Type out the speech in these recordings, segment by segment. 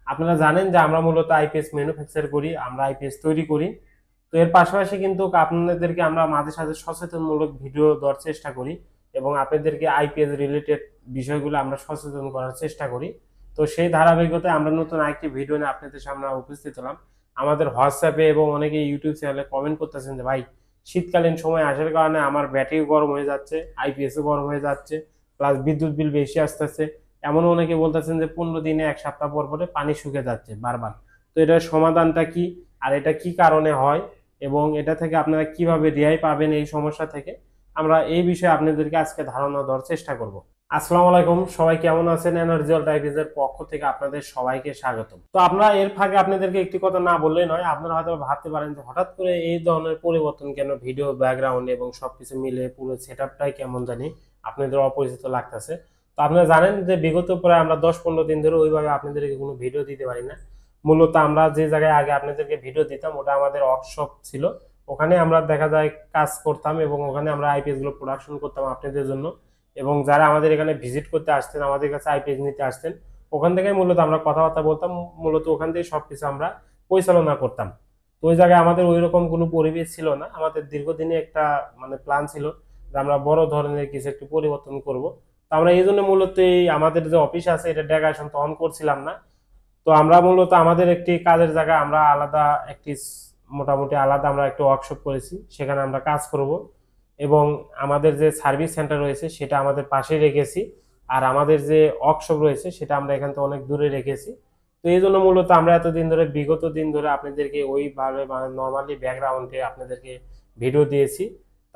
আপনারা জানেন যে আমরা মূলত আইপিএস ম্যানুফ্যাকচার করি, আমরা আইপিএস তৈরি করি। তো এর পাশাপাশি কিন্তু আপনাদেরকে আমরা মাঝে সাঝে সচেতনমূলক ভিডিও দেওয়ার চেষ্টা করি এবং আপনাদেরকে আইপিএস রিলেটেড বিষয়গুলো আমরা সচেতন করার চেষ্টা করি। তো সেই ধারাবাহিকতায় আমরা নতুন আরেকটি ভিডিও নিয়ে আপনাদের সামনে উপস্থিত হলাম। আমাদের হোয়াটসঅ্যাপে এবং অনেকে ইউটিউব চ্যানেলে কমেন্ট করতেছেন যে ভাই, শীতকালীন সময় আসার কারণে আমার ব্যাটারি গরম হয়ে যাচ্ছে, আইপিএসও গরম হয়ে যাচ্ছে, প্লাস বিদ্যুৎ বিল বেশি আসতেছে। এমন অনেকে বলতেছেন যে 15 দিনে 1 সপ্তাহ পর পরে পানি শুকিয়ে যাচ্ছে বারবার। তো এটার সমাধানটা কি, আর এটা কি কারণে হয়, এবং এটা থেকে আপনারা কিভাবে রেহাই পাবেন এই সমস্যা থেকে, আমরা এই বিষয়ে আপনাদেরকে আজকে ধারণা দেওয়ার চেষ্টা করব। আসসালামু আলাইকুম, সবাই কেমন আছেন? এনার্জি অল টাইপিজের পক্ষ থেকে আপনাদের সবাইকে স্বাগতম। তো আমরা এর ফাঁকে আপনাদেরকে একটি কথা না বললেই নয়, আপনারা হয়তো ভাবতে পারেন যে হঠাৎ করে এই ধরনের পরিবর্তন কেন, ভিডিও ব্যাকগ্রাউন্ড এবং সবকিছু মিলে পুরো সেটআপটাই কেমন জানি আপনাদের অপরিচিত লাগতেছে। তো আপনারা জানেন যে বিগত প্রায় আমরা 10-15 দিন ধরে ওইভাবে আপনাদেরকে কোনো ভিডিও দিতে পারি না। মূলত আমরা যে জায়গায় আগে আপনাদেরকে ভিডিও দিতাম ওটা আমাদের ওয়ার্কশপ ছিল। ওখানে আমরা দেখা যায় কাজ করতাম এবং ওখানে আমরা আইপিএস গুলো প্রোডাকশন করতাম আপনাদের জন্য। এবং যারা আমাদের এখানে ভিজিট করতে আসতেন, আমাদের কাছে আইপিএস নিতে আসতেন, ওখান থেকে মূলত আমরা কথাবার্তা বলতাম, মূলত ওখান থেকে সবকিছু আমরা পরিচালনা করতাম। তো ওই জায়গায় আমাদের ওই রকম কোনো পরিবেশ ছিল না। আমাদের দীর্ঘদিনে একটা প্ল্যান ছিল যে আমরা বড় ধরনের কিছু একটু পরিবর্তন করব। তো আমরা এই জন্য মূলত এই আমাদের যে অফিস আছে এটা ডেকারেশন তখন করছিলাম না। তো আমরা মূলত আমাদের একটি কাজের জায়গায় আমরা আলাদা একটি মোটামুটি আলাদা আমরা একটা ওয়ার্কশপ করেছি, সেখানে আমরা কাজ করব। এবং আমাদের যে সার্ভিস সেন্টার রয়েছে সেটা আমাদের পাশে রেখেছি, আর আমাদের যে ওয়ার্কশপ রয়েছে সেটা আমরা এখান থেকে অনেক দূরে রেখেছি। তো এই জন্য মূলত আমরা এতদিন ধরে, বিগত দিন ধরে আপনাদেরকে ওইভাবে নর্মালি ব্যাকগ্রাউন্ডে আপনাদেরকে ভিডিও দিয়েছি।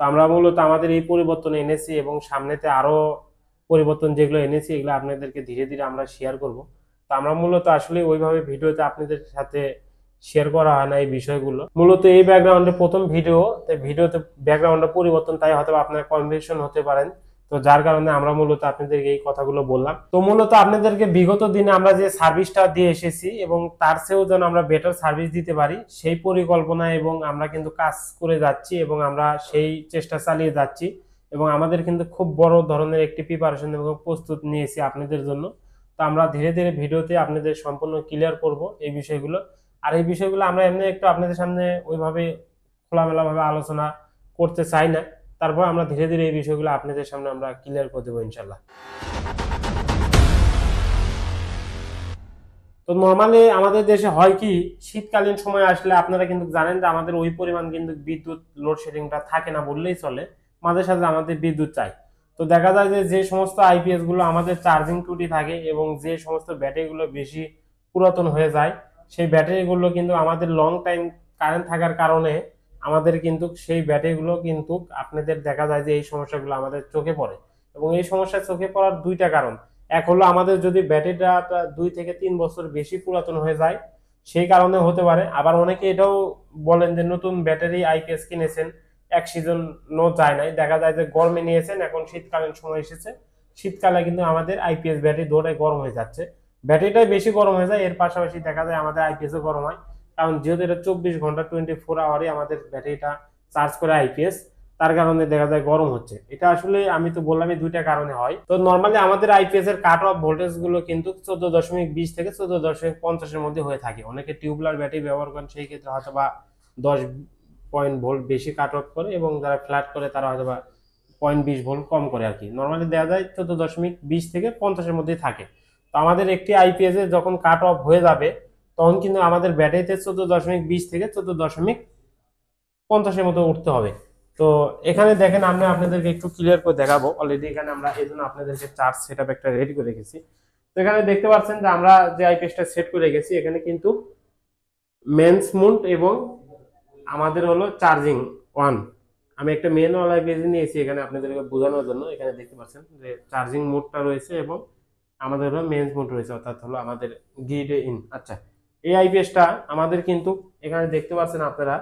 তো আমরা মূলত আমাদের এই পরিবর্তন এনেছি এবং সামনেতে আরো পরিবর্তন যেগুলো এনেছি এগুলো আপনাদেরকে ধীরে ধীরে আমরা শেয়ার করব। তো আমরা মূলত আসলে ওইভাবে ভিডিওতে আপনাদের সাথে শেয়ার করা হয় না এই বিষয়গুলো। মূলত এই ব্যাকগ্রাউন্ডে প্রথম ভিডিও, তাই ভিডিওতে ব্যাকগ্রাউন্ডে পরিবর্তন, তাই হয়তো আপনারা কনফিউশন হতে পারেন। তো যার কারণে আমরা মূলত আপনাদেরকে এই কথাগুলো বললাম। তো মূলত আপনাদেরকে বিগত দিনে আমরা যে সার্ভিসটা দিয়ে এসেছি এবং তার চেয়েও যেন আমরা বেটার সার্ভিস দিতে পারি সেই পরিকল্পনা এবং আমরা কিন্তু কাজ করে যাচ্ছি এবং আমরা সেই চেষ্টা চালিয়ে যাচ্ছি। এবং আমাদের কিন্তু খুব বড় ধরনের একটি প্রিপারেশন এবং প্রস্তুত নিয়েছি আপনাদের জন্য। তো আমরা ধীরে ধীরে ভিডিওতে আপনাদের সম্পূর্ণ ক্লিয়ার করব এই বিষয়গুলো। আর এই বিষয়গুলো আমরা এমনি একটু আপনাদের সামনে ওইভাবে খোলামেলা ভাবে আলোচনা করতে চাই না। তারপর আমরা ধীরে ধীরে এই বিষয়গুলো আপনাদের সামনে আমরা ক্লিয়ার করে দেবো ইনশাল্লাহ। তো নর্মালি আমাদের দেশে হয় কি, শীতকালীন সময় আসলে আপনারা কিন্তু জানেন যে আমাদের ওই পরিমাণ কিন্তু বিদ্যুৎ লোডশেডিংটা থাকে না বললেই চলে, মাঝে সাঝে আমাদের বিদ্যুৎ চাই। তো দেখা যায় যে যে সমস্ত আইপিএস গুলো আমাদের চার্জিং ত্রুটি থাকে এবং যে সমস্ত ব্যাটারি গুলো বেশি পুরাতন হয়ে যায়, সেই ব্যাটারি গুলো কিন্তু আমাদের লং টাইম কারেন্ট থাকার কারণে আমাদের কিন্তু সেই ব্যাটারি গুলো কিন্তু আপনাদের দেখা যায় যে এই সমস্যাগুলো আমাদের চোখে পড়ে। এবং এই সমস্যা চোখে পড়ার দুইটা কারণ। এক হলো আমাদের যদি ব্যাটারিটা 2 থেকে 3 বছর বেশি পুরাতন হয়ে যায়, সেই কারণে হতে পারে। আবার অনেকে এটাও বলেন যে নতুন ব্যাটারি আইপিএস কিনেছেন, এক সিজন নো যায় নাই, দেখা যায় যে গরমে নিয়েছেন, এখন শীতকালীন সময় এসেছে, শীতকালে কিন্তু আমাদের আইপিএস ব্যাটারি দৌড়ে গরম হয়ে যাচ্ছে, ব্যাটারিটাই বেশি গরম হয়ে যায়। এর পাশাপাশি দেখা যায় আমাদের আইপিএস ও গরম হয়, কারণ যেহেতু এটা 24 ঘন্টা 24 আওয়ারই আমাদের ব্যাটারিটা চার্জ করে আইপিএস, তার কারণে দেখা যায় গরম হচ্ছে। এটা আসলে আমি তো বললামই দুইটা কারণে হয়। তো নর্মালি আমাদের আইপিএস এর কাট অফ ভোল্টেজ গুলো কিন্তু 14.20 থেকে 14.50 এর মধ্যে হয়ে থাকে। অনেকে টিউবলার ব্যাটারি ব্যবহার করেন, সেই ক্ষেত্রে হয়তো বা 10 ভোল্ট বেশি কাট অফ করে, এবং যারা ফ্ল্যাট করে তারা হয়তো বা 0.20 ভোল্ট কম করে আর কি। নর্মালি দেখা যায় 14.20 থেকে 50-এর মধ্যে থাকে। তো আমাদের একটি আইপিএস এ যখন কাট অফ হয়ে যাবে তখন কিন্তু আমাদের ব্যাটারিতে 14.20 থেকে 14.50-এর মতো উঠতে হবে। তো এখানে দেখেন, আমি আপনাদেরকে একটু ক্লিয়ার করে দেখাবো। অলরেডি এখানে আমরা এই জন্য আপনাদেরকে চার্জ সেটআপ একটা রেডি করে রেখেছি। তো এখানে দেখতে পাচ্ছেন যে আমরা যে আইপিএসটা সেট করে রেখেছি, এখানে কিন্তু মেন্স মুড এবং আমাদের হলো চার্জিং ওয়ান। আমি একটা মেন ওয়ালা আইপিএস নিয়েছি এখানে আপনাদেরকে বোঝানোর জন্য। এখানে দেখতে পাচ্ছেন যে চার্জিং মোডটা রয়েছে এবং আমাদের হলো মেন্স মোড রয়েছে, অর্থাৎ হলো আমাদের গ্রিড ইন। আচ্ছা, এই আইপিএসটা আমাদের কিন্তু এখানে দেখতে পাচ্ছেন আপনারা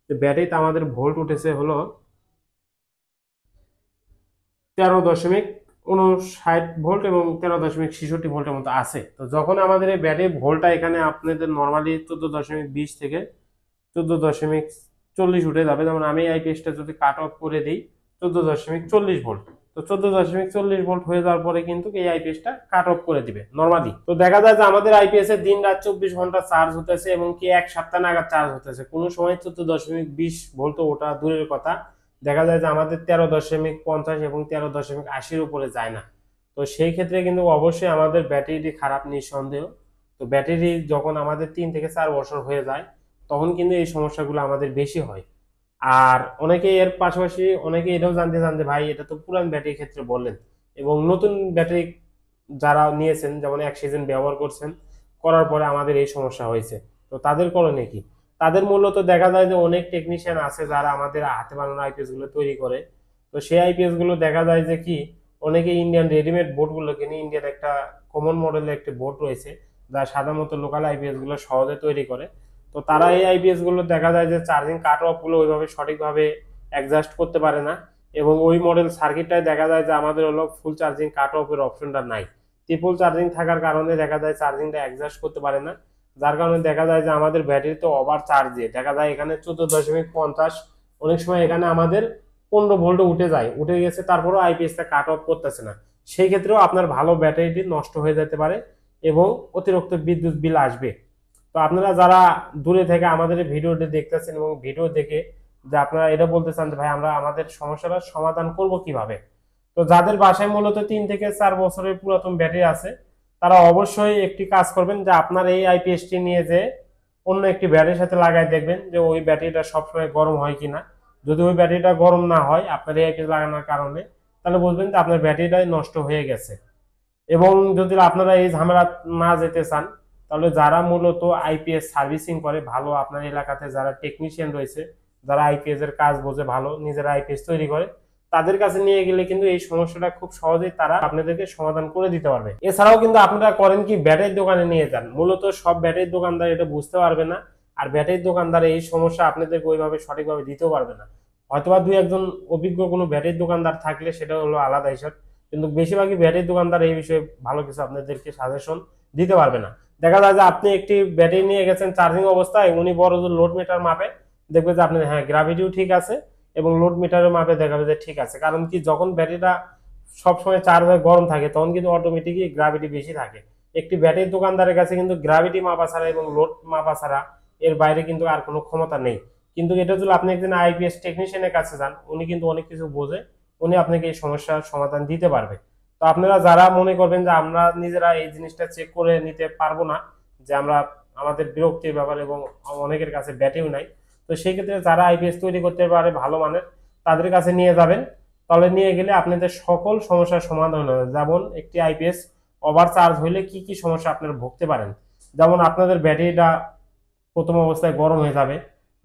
যে ব্যাটারিতে আমাদের ভোল্ট উঠেছে হলো 13.59 ভোল্ট এবং 13.66 ভোল্টের মতো আছে। তো যখন আমাদের এই ব্যাটারি ভোল্টটা এখানে আপনাদের নর্মালি 14.20 থেকে 14.40 উঠে যাবে, যেমন আমি আইপিএসটা যদি কাট অফ করে দিই 14.40 ভোল্ট, তো 14.40 ভোল্ট হয়ে যাওয়ার পরে কিন্তু এই আইপিএসটা কাট অফ করে দিবে নরমালি। তো দেখা যায় যে আমাদের আইপিএস এর দিন রাত 24 ঘন্টা চার্জ হতেছে এবং কি এক সপ্তাহ নাগাদ চার্জ হতেছে, কোনো সময় 14.20 ভোল্ট ওটা দূরের কথা, দেখা যায় যে আমাদের 13.50 এবং 13.80 উপরে যায় না। তো সেই ক্ষেত্রে কিন্তু অবশ্যই আমাদের ব্যাটারিটি খারাপ নিঃসন্দেহ। তো ব্যাটারি যখন আমাদের 3 থেকে 4 বছর হয়ে যায় তখন কিন্তু এই সমস্যাগুলো আমাদের বেশি হয়। আর অনেকে এর পাশাপাশি অনেকে এটাও জানতে চান যে ভাই এটা তো পুরান ব্যাটারির ক্ষেত্রে বললেন, এবং নতুন ব্যাটারি যারা নিয়েছেন যেমন 1 সিজন ব্যবহার করছেন, করার পরে আমাদের এই সমস্যা হয়েছে, তো তাদের করণীয় কি? তাদের মূলত দেখা যায় যে অনেক টেকনিশিয়ান আছে যারা আমাদের হাতে বানানো আইপিএস গুলো তৈরি করে। তো সেই আইপিএস গুলো দেখা যায় যে কি অনেকে ইন্ডিয়ান রেডিমেড বোর্ড গুলো কিনে, ইন্ডিয়ান একটা কমন মডেলের একটা বোর্ড রয়েছে যা সাধারণত লোকাল আইপিএস গুলো সহজে তৈরি করে। তো তারা এই আইপিএস গুলো দেখা যায় যে চার্জিং কাট অফ গুলো ওইভাবে সঠিকভাবে অ্যাডজাস্ট করতে পারে না, এবং ওই মডেল সার্কিটটায় দেখা যায় যে আমাদের হলো ফুল চার্জিং কাট অফ এর অপশনটা নাই। ট্রিপল চার্জিং থাকার কারণে দেখা যায় চার্জিংটা অ্যাডজাস্ট করতে পারে না, যার কারণে দেখা যায় যে আমাদের ব্যাটারি তো ওভার চার্জ দিয়ে দেখা যায় এখানে 14.50, অনেক সময় এখানে আমাদের 15 ভোল্ট উঠে যায়, উঠে গেছে, তারপরেও আইপিএসটা কাট অফ করতেছে না। সেই ক্ষেত্রেও আপনার ভালো ব্যাটারিটি নষ্ট হয়ে যেতে পারে এবং অতিরিক্ত বিদ্যুৎ বিল আসবে। তো আপনারা যারা দূরে থেকে আমাদের এই ভিডিওটি দেখতেছেন এবং ভিডিও দেখে যে আপনারা এটা বলতে চান যে ভাই আমরা আমাদের সমস্যাটা সমাধান করব কিভাবে, তো যাদের বাসায় মূলত 3 থেকে 4 বছরের পুরাতন ব্যাটারি আছে তারা অবশ্যই একটি কাজ করবেন যে আপনার এই আইপিএসটি নিয়ে যে অন্য একটি ব্যাটারির সাথে লাগাই দেখবেন যে ওই ব্যাটারিটা সবসময় গরম হয় কিনা। যদি ওই ব্যাটারিটা গরম না হয় আপনার এই আইপিএস লাগানোর কারণে, তাহলে বুঝবেন যে আপনার ব্যাটারিটাই নষ্ট হয়ে গেছে। এবং যদি আপনারা এই ঝামেলা না যেতে চান তাহলে যারা মূলত আইপিএস সার্ভিসিং করে ভালো, আপনার এলাকাতে যারা টেকনিশিয়ান রয়েছে যারা আইপিএস এর কাজ বোঝে ভালো, নিজেরা আইপিএস তৈরি করে, তাদের কাছে নিয়ে গেলে কিন্তু এই সমস্যাটা খুব সহজেই তারা আপনাদেরকে সমাধান করে দিতে পারবে। এছাড়াও কিন্তু আপনারা করেন কি ব্যাটারির দোকানে নিয়ে যান, মূলত সব ব্যাটারির দোকানদার এটা বুঝতে পারবে না, আর ব্যাটারির দোকানদার এই সমস্যা আপনাদেরকে ওইভাবে সঠিকভাবে দিতেও পারবে না। হয়তোবা দুই একজন অভিজ্ঞ কোনো ব্যাটারির দোকানদার থাকলে সেটা হলো আলাদা হিসাব, কিন্তু বেশিরভাগই ব্যাটারি দোকানদার এই বিষয়ে ভালো কিছু আপনাদেরকে সাজেশন দিতে পারবে না। দেখা যায় যে আপনি একটি ব্যাটারি নিয়ে গেছেন চার্জিং অবস্থায়, উনি বড় লোড মিটার মাপে দেখবে যে আপনার হ্যাঁ গ্রাভিটিও ঠিক আছে এবং লোড মিটারের মাপে দেখাবে যে ঠিক আছে, কারণ কি যখন ব্যাটারিটা সবসময় চার্জ হয়ে গরম থাকে তখন কিন্তু অটোমেটিকই গ্রাভিটি বেশি থাকে। একটি ব্যাটারি দোকানদারের কাছে কিন্তু গ্রাভিটি মাপা ছাড়া এবং লোড মাপা ছাড়া এর বাইরে কিন্তু আর কোনো ক্ষমতা নেই। কিন্তু এটা যদি আপনি একজন আইপিএস টেকনিশিয়ানের কাছে যান, উনি কিন্তু অনেক কিছু বোঝে, উনি আপনাকে এই সমস্যার সমাধান দিতে পারবে। তো আপনারা যারা মনে করবেন যে আমরা নিজেরা এই জিনিসটা চেক করে নিতে পারবো না, যে আমরা আমাদের বিরক্তির ব্যাপার এবং অনেকের কাছে ব্যাটারিও নাই, তো সেই ক্ষেত্রে যারা আইপিএস তৈরি করতে পারে ভালো মানের তাদের কাছে নিয়ে যাবেন। তাহলে নিয়ে গেলে আপনাদের সকল সমস্যার সমাধান হবে। যেমন একটি আইপিএস ওভার চার্জ হইলে কি কি সমস্যা আপনারা ভুগতে পারেন, যেমন আপনাদের ব্যাটারিটা প্রথম অবস্থায় গরম হয়ে যাবে,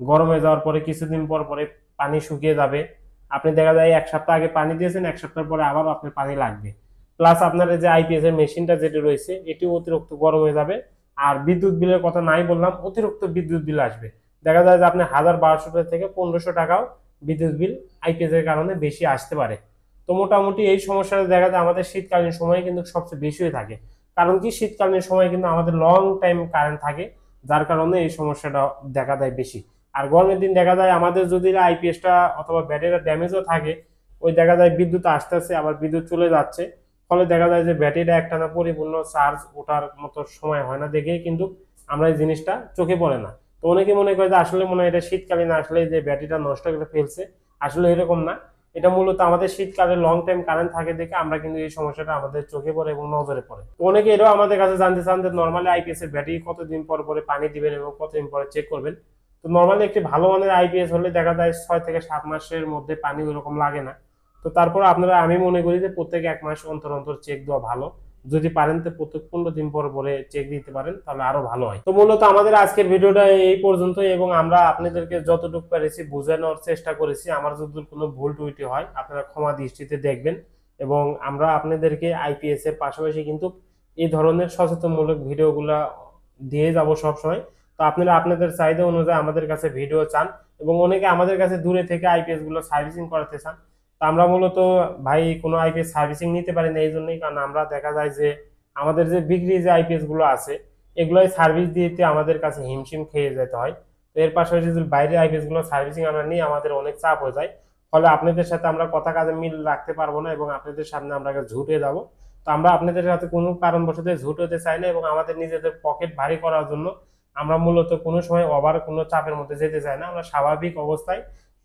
গরম হয়ে যাওয়ার পরে কিছুদিন পর পরে পানি শুকিয়ে যাবে, আপনি দেখা যায় 1 সপ্তাহ আগে পানি দিয়েছেন, 1 সপ্তাহ পরে আবারও আপনার পানি লাগবে, প্লাস আপনার যে আইপিএস এর মেশিনটা যেটা রয়েছে এটি অতিরিক্ত গরম হয়ে যাবে। আর বিদ্যুৎ বিলের কথা নাই বললাম, অতিরিক্ত বিদ্যুৎ বিল আসবে, দেখা যায় যে আপনি 1000-1200 থেকে 1500 টাকাও বিদ্যুৎ বিল আইপিএস এর কারণে বেশি আসতে পারে। তো মোটামুটি এই সমস্যাটা দেখা যায় আমাদের শীতকালীন সময়ে কিন্তু সবচেয়ে বেশি হয়ে থাকে, কারণ কি শীতকালীন সময় কিন্তু আমাদের লং টাইম কারেন্ট থাকে, যার কারণে এই সমস্যাটা দেখা দেয় বেশি। আর গরমের দিন দেখা যায় আমাদের যদি আইপিএসটা অথবা ব্যাটারিটা ড্যামেজও থাকে, ওই দেখা যায় বিদ্যুৎ আসতেছে আবার বিদ্যুৎ চলে যাচ্ছে, ফলে দেখা যায় যে ব্যাটারিটা একটানা পরিপূর্ণ চার্জ ওঠার মতো সময় হয় না, দেখেই কিন্তু আমরা এই জিনিসটা চোখে পড়ে না। তো অনেকে মনে করে যে আসলে মনে হয় এটা শীতকালীন, আসলে যে ব্যাটারিটা নষ্ট করে ফেলছে, আসলে এরকম না, এটা মূলত আমাদের শীতকালে লং টাইম কারেন্ট থাকে দেখে আমরা কিন্তু এই সমস্যাটা আমাদের চোখে পড়ে এবং নজরে পড়ে। তো অনেকে এটাও আমাদের কাছে জানতে চান যে নর্মালি আইপিএস এর ব্যাটারি কতদিন পর পরে পানি দিবেন এবং কতদিন পরে চেক করবেন। তো নর্মালি একটি ভালো মানের আইপিএস হলে দেখা যায় 6 থেকে 7 মাসের মধ্যে পানি ওইরকম লাগে না। তো তারপর আপনারা, আমি মনে করি যে প্রত্যেক 1 মাস অন্তর অন্তর চেক দেওয়া ভালো, যদি পারেন তো প্রত্যেক 15 দিন পর পরে চেক দিতে পারেন তাহলে আরো ভালো হয়। তো মূলত আমাদের আজকের ভিডিওটা এই পর্যন্তই, এবং আমরা আপনাদেরকে যতটুকু পেরেছি বোঝানোর চেষ্টা করেছি। আমার যদি কোনো ভুল ত্রুটি হয় আপনারা ক্ষমা দৃষ্টিতে দেখবেন, এবং আমরা আপনাদেরকে আইপিএস এর পাশাপাশি কিন্তু এই ধরনের সচেতনমূলক ভিডিওগুলা দিয়ে যাব সবসময়। তো আপনারা আপনাদের চাহিদা অনুযায়ী আমাদের কাছে ভিডিও চান, এবং অনেকে আমাদের কাছে দূরে থেকে আইপিএস গুলো সার্ভিসিং করাতে চান। তো আমরা মূলত ভাই কোনো আইপিএস সার্ভিসিং নিতে পারি না এই জন্যই, কারণ আমরা দেখা যায় যে আমাদের যে বিক্রি যে আইপিএস গুলো আছে এগুলোই সার্ভিস দিতে আমাদের কাছে হিমশিম খেয়ে যেতে হয়। তো এর পাশাপাশি যদি বাইরের আইপিএস গুলো সার্ভিসিং আমরা নিই আমাদের অনেক চাপ হয়ে যায়, ফলে আপনাদের সাথে আমরা কথা কাজে মিল রাখতে পারবো না এবং আপনাদের সামনে আমরা ঝুটে যাব। তো আমরা আপনাদের সাথে কোনো কারণবশত ঝুট হতে চাই না এবং আমাদের নিজেদের পকেট ভারী করার জন্য আমরা মূলত কোনো সময় ওভার কোনো চাপের মধ্যে যেতে চাই না। আমরা স্বাভাবিক অবস্থায়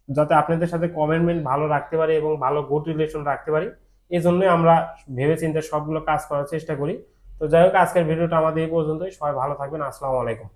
যাতে আপনাদের সাথে কমিটমেন্ট ভালো রাখতে পারি এবং ভালো গুড রিলেশন রাখতে পারি, এই জন্যই আমরা ভেবেচিন্তে সবগুলো কাজ করার চেষ্টা করি। তো যাই হোক, আজকের ভিডিওটা আমাদের এই পর্যন্তই। সবাই ভালো থাকবেন। আসসালামু আলাইকুম।